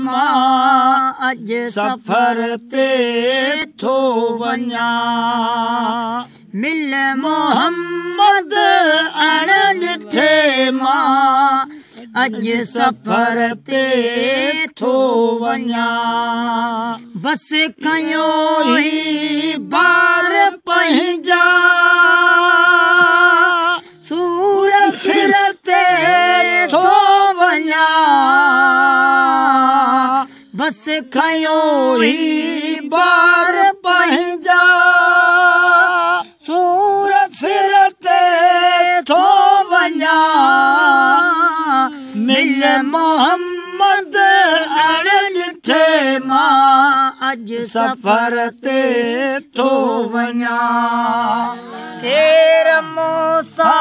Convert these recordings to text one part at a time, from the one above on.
मां अज सफ़र ते थो वञा मिल मोहम्मद अण ॾिठे मां अज सफ़र ते थो वञा बस कयो ही बार पंहिंजा सूर सिर ते थो वञा बस कयो ही बार पंहिंजा सूर सिर ते थो वञा मिल मोहम्मद अण ॾिठे मां अज सफ़र ते थो वञा केर मूंसां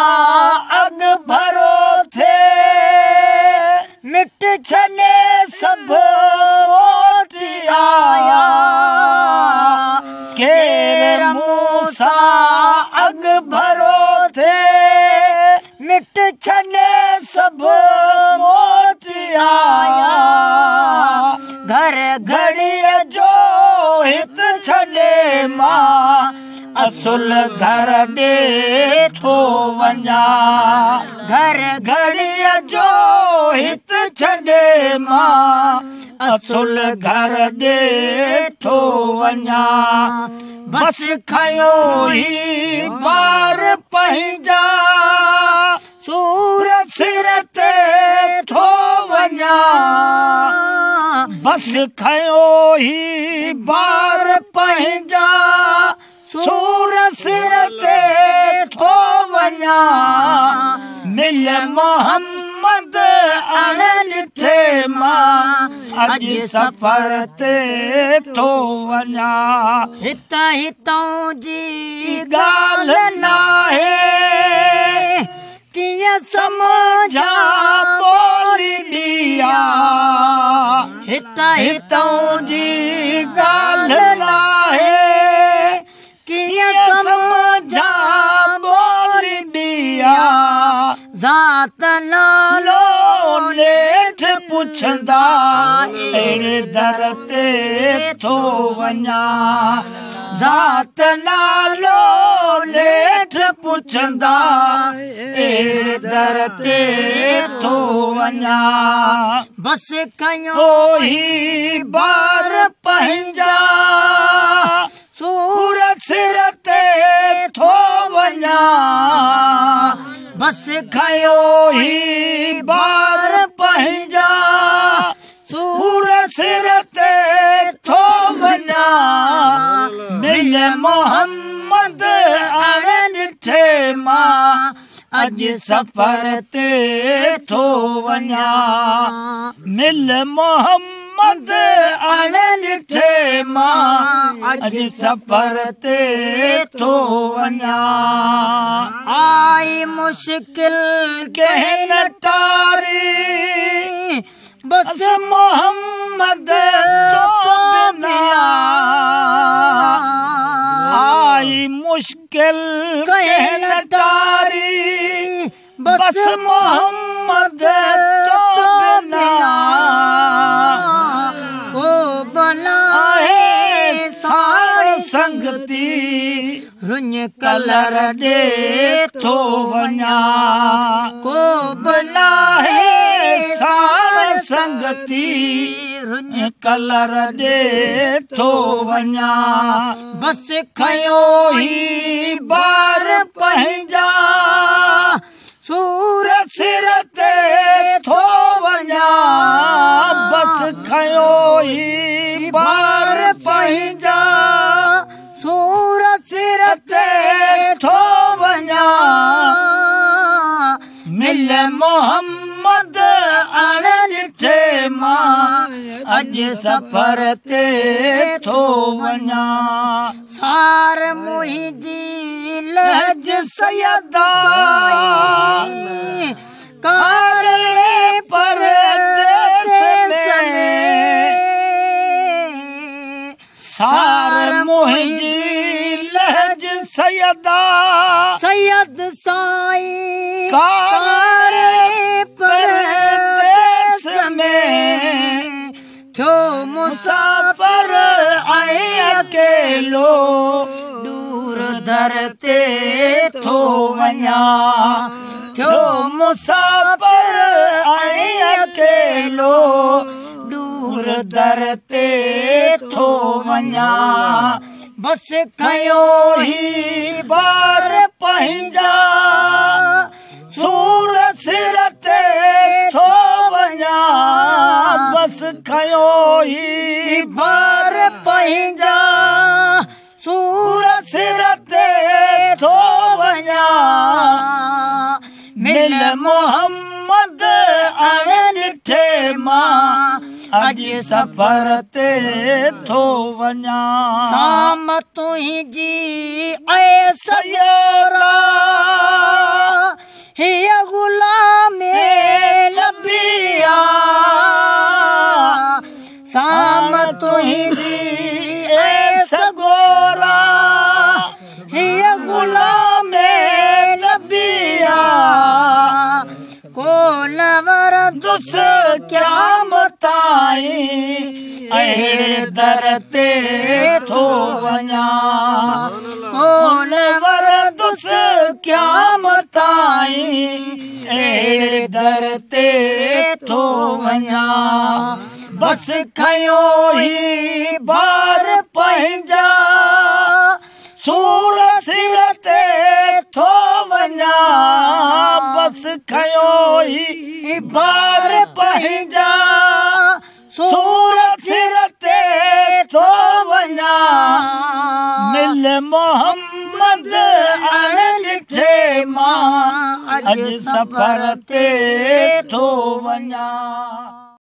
अॻु भरो थे मिट छॾे सभु मोटी आया केर मूंसां अॻु भरो थे मिट छॾे सभु मोटी आया घर घड़ीअ जो हित छॾे मां असुल घर ॾे थो वञा घर घड़ीअ जो हित छॾे मां असुल घर ॾे थो वञा बस खयो ही बार पंहिंजा सूर सिर ते थो वञा बस खयो ही बार पंहिंजा सूर सिर ते थो वञा मिल मोहम्मद अण ॾिठे मां अज सफ़र ते थो वञा हित हितों जी ॻाल्हि नाहे कीअं समझा ॿोली ॾिया हित हितों जी ॻाल्हि नाहे कीअं समझा ॿोली ॾिया ज़ात नालो नेठ पुछंदा अहिड़े दर ते थो वञा ज़ात नालो नेठ पुछंदा अहिड़े दर ते थो वञा बस कयो ही बार पंहिंजा सूर सिर ते थो वञा बस खयो ही बार पंहिंजा सूर सिर ते थो वञा मिल मोहम्मद अण ॾिठे मां अज सफ़र ते थो वञा मिल मोहम्मद अण ॾिठे मां अज सफ़र ते थो वञा आई मुश्किल कंहिं न टारी बस मोहम्मद जो बिना आई मुश्किल कंहिं न टारी बस मोहम्मद जो बिना को बनाए साण संगती रुञ कलर ॾे थो वञा को बनाए साण संगती रुञ कलर ॾे थो वञा बस खयो ही बार पंहिंजा सूर सिर ते थो वञा बस खयो ही बार पंहिंजा सूर सिर ते थो वञा मिल मोहम्मद अण ॾिठे मां अज सफ़र ते थो वञा सार मुंहिंजी लहज सयदा कारणे परदेस में सार मुंहिंजी लहज सयदा सैयद साईं कारणे परदेस में मुसाफ़िर ऐं अकेलो दूर दर ते थो वञा थियो मुसाफ़िर ऐं अकेलो दूर दर ते थो वञा बस खयो ही बार पंहिंजा सूर सिर ते थो वञा बस खयो ही बार पंहिंजा सूर सिर ते थो वञा मिल मोहम्मद ॾिठे मां अॼु सफ़र ते थो वञा शाम तुंहिंजी ऐं सयोरा हीअ ग़ुलामी लभी आहे शाम तुंहिंजी ऐं सगोरा हीअ ग़ुलामी लभी आहे कोन वरदुस क़यामत ताईं अहिड़े दर ते थो वञा कोन वरदुस क़यामत ताईं अहिड़े दर ते थो वञा बस खयो ही बार पंहिंजा सूर सिर ते थो वञा बस खयो ही बार पंहिंजा सूर सिर ते थो वञा मिल मोहम्मद ॾिठे मां अॼु सफ़र ते थो वञा।